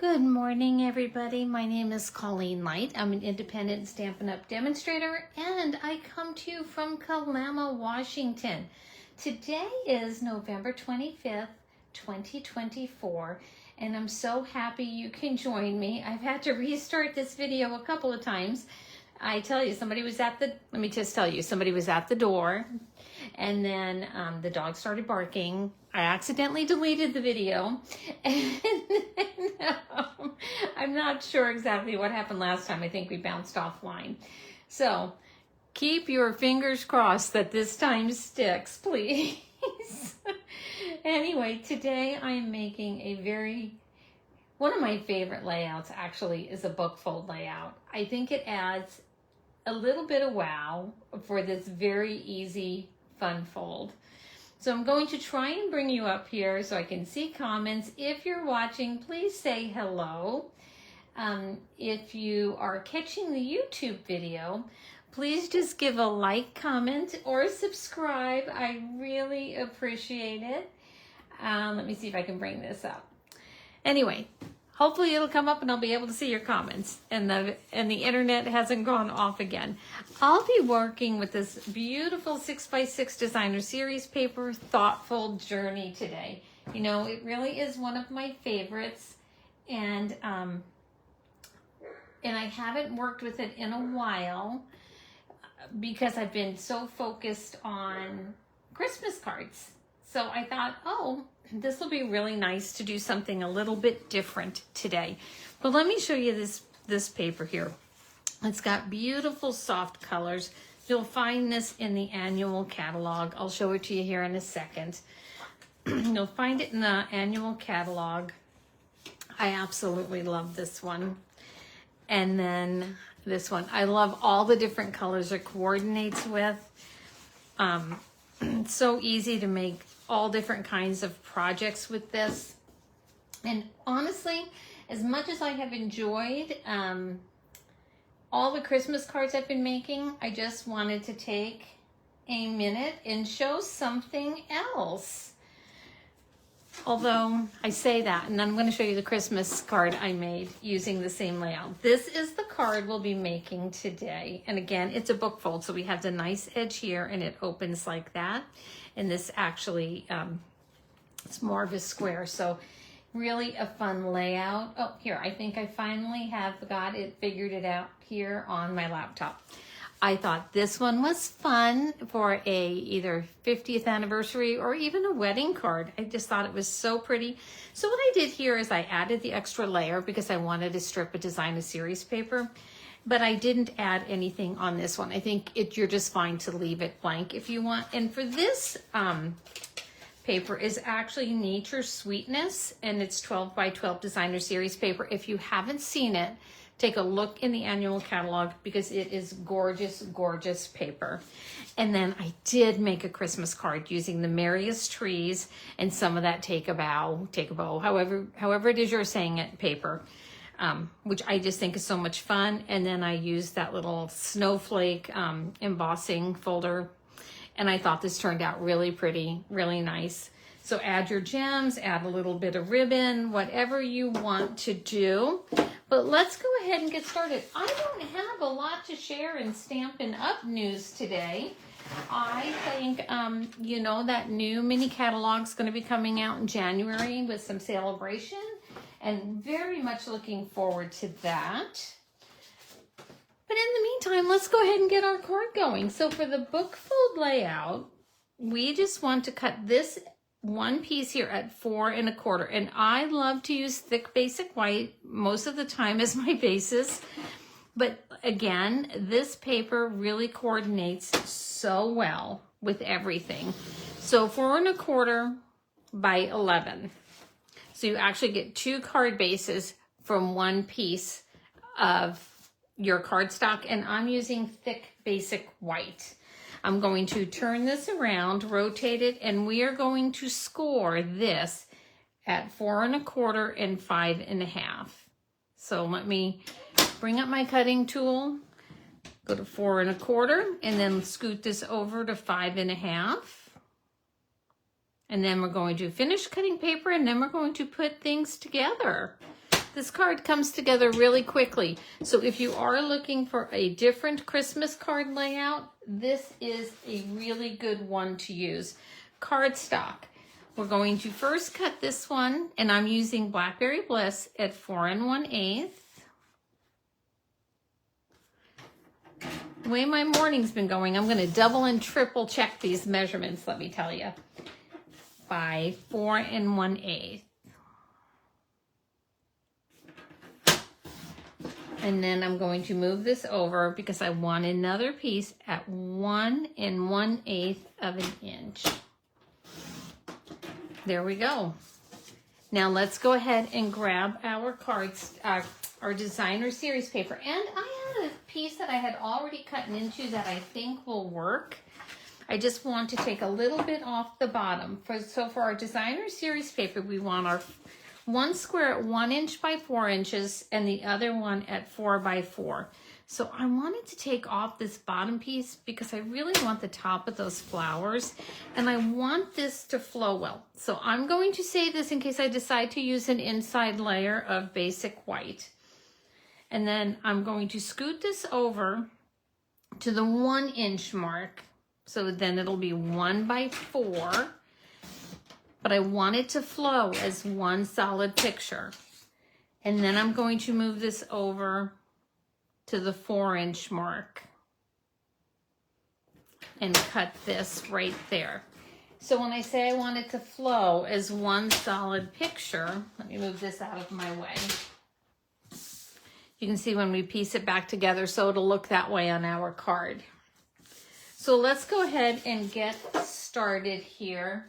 Good morning, everybody. My name is Colleen Light. I'm an independent Stampin' Up! Demonstrator, and I come to you from Kalama, Washington. Today is November 25th, 2024, and I'm so happy you can join me. I've had to restart this video a couple of times. I tell you, somebody was at the door, and then the dog started barking. I accidentally deleted the video, and I'm not sure exactly what happened last time. I think we bounced offline. So keep your fingers crossed that this time sticks, please. Anyway, today I am making one of my favorite layouts actually is a book fold layout. I think it adds a little bit of wow for this very easy, fun fold. So I'm going to try and bring you up here so I can see comments. If you're watching, please say hello. If you are catching the YouTube video, please just give a like, comment, or subscribe. I really appreciate it. Let me see if I can bring this up. Anyway, hopefully it'll come up and I'll be able to see your comments and the internet hasn't gone off again. I'll be working with this beautiful 6x6 designer series paper, Thoughtful Journey today. You know, it really is one of my favorites, and I haven't worked with it in a while because I've been so focused on Christmas cards. So I thought, oh, this will be really nice to do something a little bit different today. But let me show you this paper here. It's got beautiful soft colors. You'll find this in the annual catalog. I'll show it to you here in a second. You'll find it in the annual catalog. I absolutely love this one. And then this one. I love all the different colors it coordinates with. It's so easy to make all different kinds of projects with this. And honestly, as much as I have enjoyed all the Christmas cards I've been making, I just wanted to take a minute and show something else. Although I say that, and I'm going to show you the Christmas card I made using the same layout. This is the card we'll be making today. And again, it's a book fold, so we have the nice edge here, and it opens like that. And this actually, it's more of a square, so really a fun layout. Oh, here, I think I finally have figured it out here on my laptop. I thought this one was fun for either 50th anniversary or even a wedding card. I just thought it was so pretty. So what I did here is I added the extra layer because I wanted to strip a designer series paper, but I didn't add anything on this one. I think you're just fine to leave it blank if you want. And for this paper is actually Nature Sweetness, and it's 12 by 12 designer series paper. If you haven't seen it, take a look in the annual catalog because it is gorgeous, gorgeous paper. And then I did make a Christmas card using the merriest trees and some of that take a bow, however it is you're saying it, paper, which I just think is so much fun. And then I used that little snowflake embossing folder, and I thought this turned out really pretty, really nice. So add your gems, add a little bit of ribbon, whatever you want to do. But let's go ahead and get started. I don't have a lot to share in Stampin' Up! News today. I think, you know, that new mini catalog is going to be coming out in January with some celebration, and very much looking forward to that. But in the meantime, let's go ahead and get our card going. So for the book fold layout, we just want to cut this one piece here at 4 1/4, and I love to use thick basic white most of the time as my basis, but again, this paper really coordinates so well with everything. So 4 1/4 by 11, so you actually get 2 card bases from one piece of your cardstock, and I'm using thick basic white. I'm going to turn this around, rotate it, and we are going to score this at 4 1/4 and 5 1/2. So let me bring up my cutting tool, go to 4 1/4, and then scoot this over to 5 1/2. And then we're going to finish cutting paper, and then we're going to put things together. This card comes together really quickly. So if you are looking for a different Christmas card layout, this is a really good one to use. Cardstock. We're going to first cut this one, and I'm using Blackberry Bliss at 4 1/8. The way my morning's been going, I'm going to double and triple check these measurements, let me tell you. By 4 1/8. And then I'm going to move this over because I want another piece at 1 1/8 of an inch. There we go. Now let's go ahead and grab our cards, our designer series paper. And I had a piece that I had already cut into that I think will work. I just want to take a little bit off the bottom. So for our designer series paper, we want our one square at 1 inch by 4 inches and the other one at 4 by 4. So I wanted to take off this bottom piece because I really want the top of those flowers and I want this to flow well. So I'm going to save this in case I decide to use an inside layer of basic white. And then I'm going to scoot this over to the 1 inch mark. So then it'll be 1 by 4. But I want it to flow as one solid picture. And then I'm going to move this over to the 4 inch mark and cut this right there. So when I say I want it to flow as one solid picture, let me move this out of my way. You can see when we piece it back together, so it'll look that way on our card. So let's go ahead and get started here.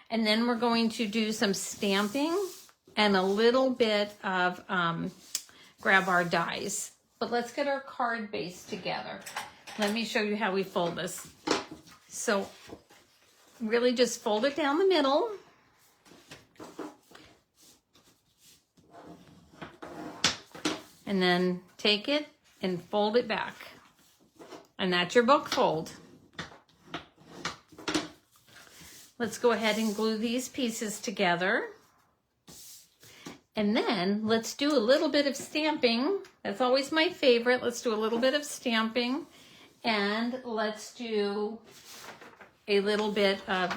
And then we're going to do some stamping and a little bit of grab our dies. But let's get our card base together. Let me show you how we fold this. So really just fold it down the middle. And then take it and fold it back. And that's your book fold. Let's go ahead and glue these pieces together. And then let's do a little bit of stamping. That's always my favorite. Let's do a little bit of stamping. And let's do a little bit of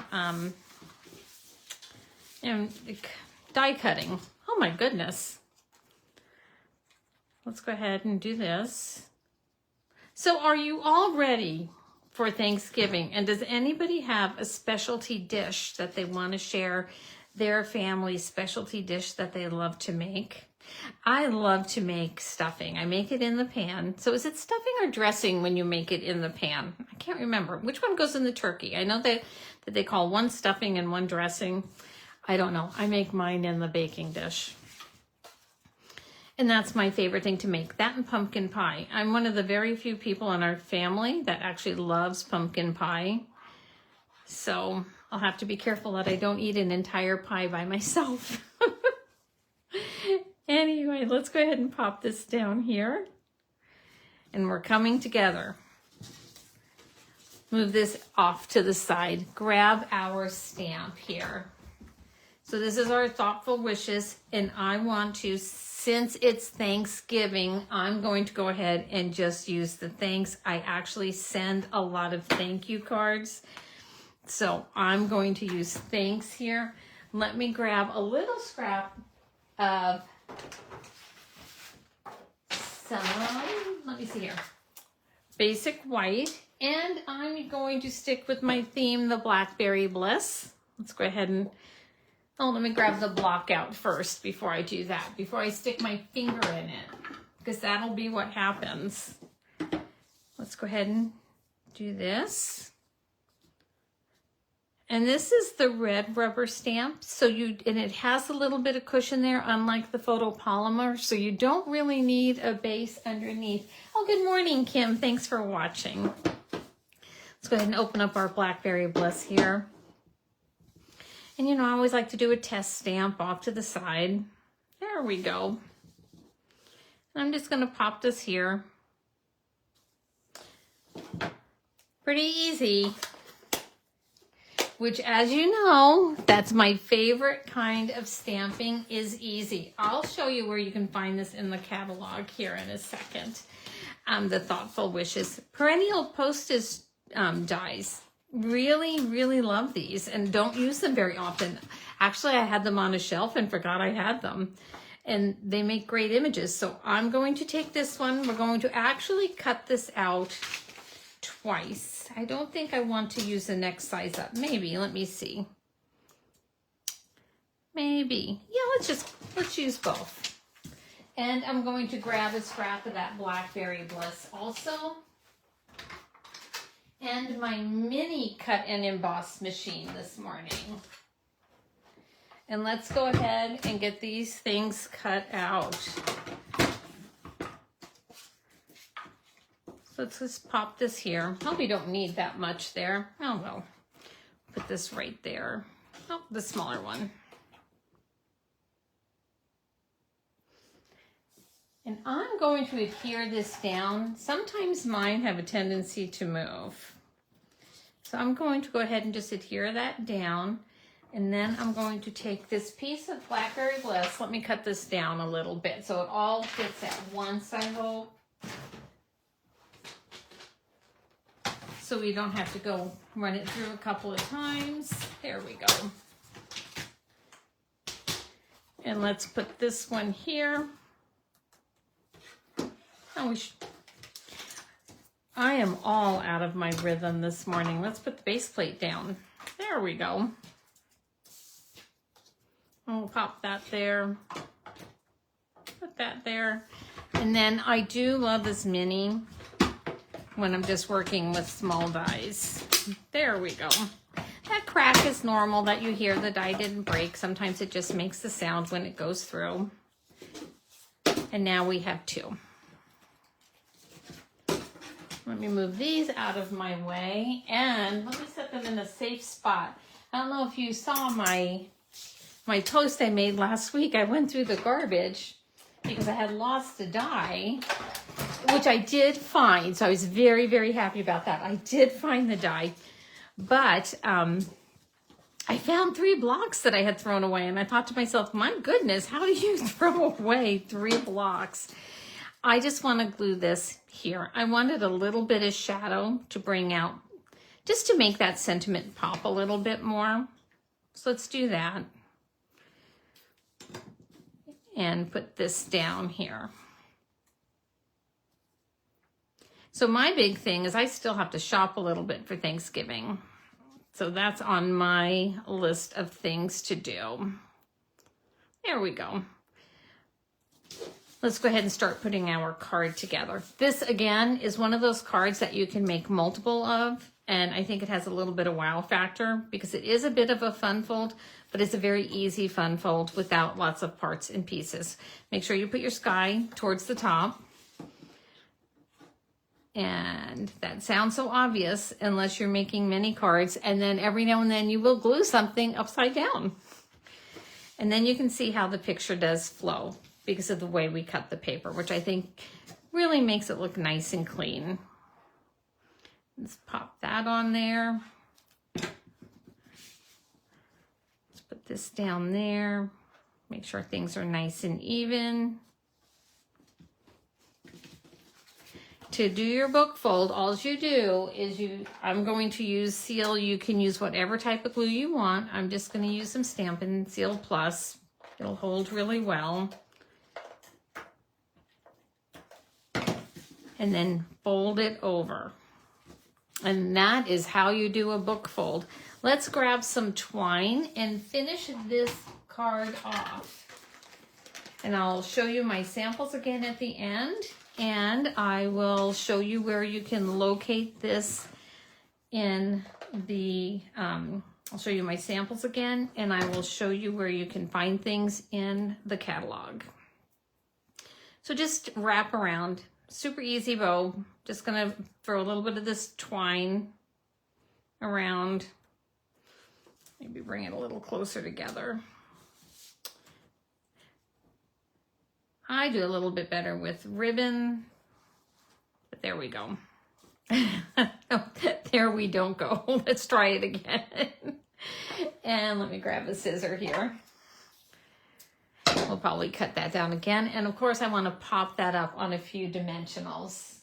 die cutting. Oh my goodness. Let's go ahead and do this. So are you all ready for Thanksgiving? And does anybody have a specialty dish that they want to share, their family's specialty dish that they love to make? I love to make stuffing. I make it in the pan. So is it stuffing or dressing when you make it in the pan? I can't remember. Which one goes in the turkey? I know that they call one stuffing and one dressing. I don't know. I make mine in the baking dish. And that's my favorite thing to make, that and pumpkin pie. I'm one of the very few people in our family that actually loves pumpkin pie. So I'll have to be careful that I don't eat an entire pie by myself. Anyway, let's go ahead and pop this down here. And we're coming together. Move this off to the side. Grab our stamp here. So this is our thoughtful wishes, and I want to, since it's Thanksgiving, I'm going to go ahead and just use the thanks. I actually send a lot of thank you cards. So I'm going to use thanks here. Let me grab a little scrap of some, let me see here, basic white. And I'm going to stick with my theme, the Blackberry Bliss. Let's go ahead and, let me grab the block out first before I do that, before I stick my finger in it, because that'll be what happens. Let's go ahead and do this. And this is the red rubber stamp. And it has a little bit of cushion there, unlike the photopolymer, so you don't really need a base underneath. Oh, good morning, Kim. Thanks for watching. Let's go ahead and open up our Blackberry Bliss here. And you know, I always like to do a test stamp off to the side. There we go. And I'm just going to pop this here. Pretty easy. which, as you know, that's my favorite kind of stamping, is easy. I'll show you where you can find this in the catalog here in a second. The Thoughtful Wishes. Perennial Postage dies. Really, really love these and don't use them very often. Actually, I had them on a shelf and forgot I had them. And they make great images. So I'm going to take this one. We're going to actually cut this out twice. I don't think I want to use the next size up. Maybe, let me see. Maybe. Yeah, let's use both. And I'm going to grab a scrap of that Blackberry Bliss also. And my mini cut and emboss machine this morning. And let's go ahead and get these things cut out. So let's just pop this here. Oh, we don't need that much there. Oh, well, put this right there. Oh, the smaller one. And I'm going to adhere this down. Sometimes mine have a tendency to move. So I'm going to go ahead and just adhere that down. And then I'm going to take this piece of Blackberry Bliss. Let me cut this down a little bit so it all fits at once, I hope. So we don't have to go run it through a couple of times. There we go. And let's put this one here. Oh, I am all out of my rhythm this morning. Let's put the base plate down. There we go. I'll pop that there. Put that there. And then I do love this mini when I'm just working with small dies. There we go. That crack is normal that you hear. The die didn't break. Sometimes it just makes the sound when it goes through. And now we have two. Let me move these out of my way and let me set them in a safe spot. I don't know if you saw my post I made last week. I went through the garbage because I had lost a die, which I did find. So I was very, very happy about that. I did find the die, but I found 3 blocks that I had thrown away. And I thought to myself, my goodness, how do you throw away 3 blocks? I just want to glue this here. I wanted a little bit of shadow to bring out, just to make that sentiment pop a little bit more. So let's do that. And put this down here. So my big thing is I still have to shop a little bit for Thanksgiving. So that's on my list of things to do. There we go. Let's go ahead and start putting our card together. This, again, is one of those cards that you can make multiple of, and I think it has a little bit of wow factor because it is a bit of a fun fold, but it's a very easy fun fold without lots of parts and pieces. Make sure you put your sky towards the top. And that sounds so obvious unless you're making many cards, and then every now and then you will glue something upside down. And then you can see how the picture does flow because of the way we cut the paper, which I think really makes it look nice and clean. Let's pop that on there. Let's put this down there. Make sure things are nice and even. To do your book fold, all you do is I'm going to use Seal. You can use whatever type of glue you want. I'm just going to use some Stampin' Seal Plus. It'll hold really well. And then fold it over. And that is how you do a book fold. Let's grab some twine and finish this card off. And I'll show you my samples again at the end. And I will show you where you can locate this in the, I'll show you my samples again, and I will show you where you can find things in the catalog. So just wrap around. Super easy bow. Just gonna throw a little bit of this twine around. Maybe bring it a little closer together. I do a little bit better with ribbon, but there we go. There we don't go. Let's try it again. And let me grab a scissor here. We'll probably cut that down again. And of course I want to pop that up on a few dimensionals.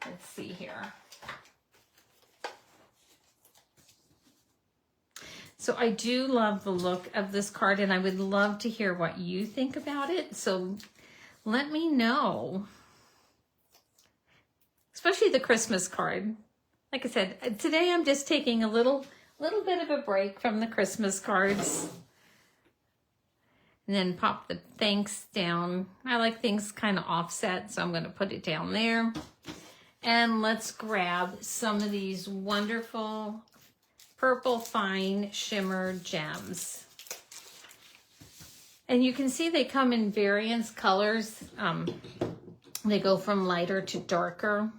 Let's see here. So I do love the look of this card, and I would love to hear what you think about it. So let me know, especially the Christmas card. Like I said, today I'm just taking a little bit of a break from the Christmas cards. And then pop the thanks down. I like things kind of offset, so I'm going to put it down there. And let's grab some of these wonderful purple fine shimmer gems. And you can see they come in various colors. They go from lighter to darker.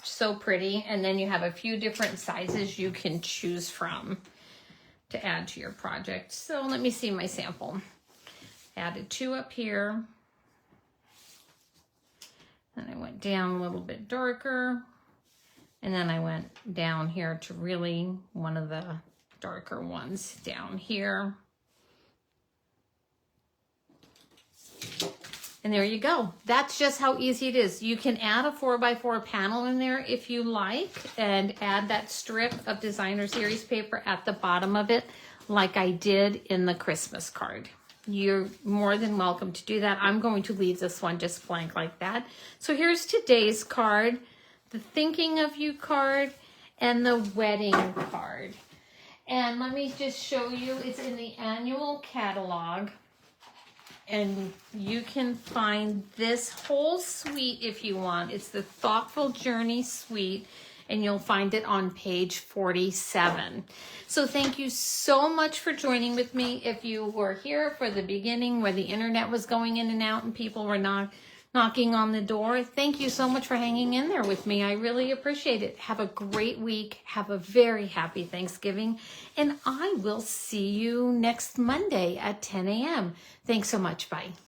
So pretty. And then you have a few different sizes you can choose from to add to your project. So let me see my sample. Added 2 up here. Then I went down a little bit darker. And then I went down here to really one of the darker ones down here. And there you go. That's just how easy it is. You can add a 4x4 panel in there if you like, and add that strip of designer series paper at the bottom of it like I did in the Christmas card. You're more than welcome to do that. I'm going to leave this one just blank like that. So here's today's card, the Thinking of You card, and the wedding card. And let me just show you, it's in the annual catalog. And you can find this whole suite if you want. It's the Thoughtful Journey suite, and you'll find it on page 47. So thank you so much for joining with me. If you were here for the beginning where the internet was going in and out and people were knocking on the door, thank you so much for hanging in there with me. I really appreciate it. Have a great week. Have a very happy Thanksgiving. And I will see you next Monday at 10 a.m. Thanks so much. Bye.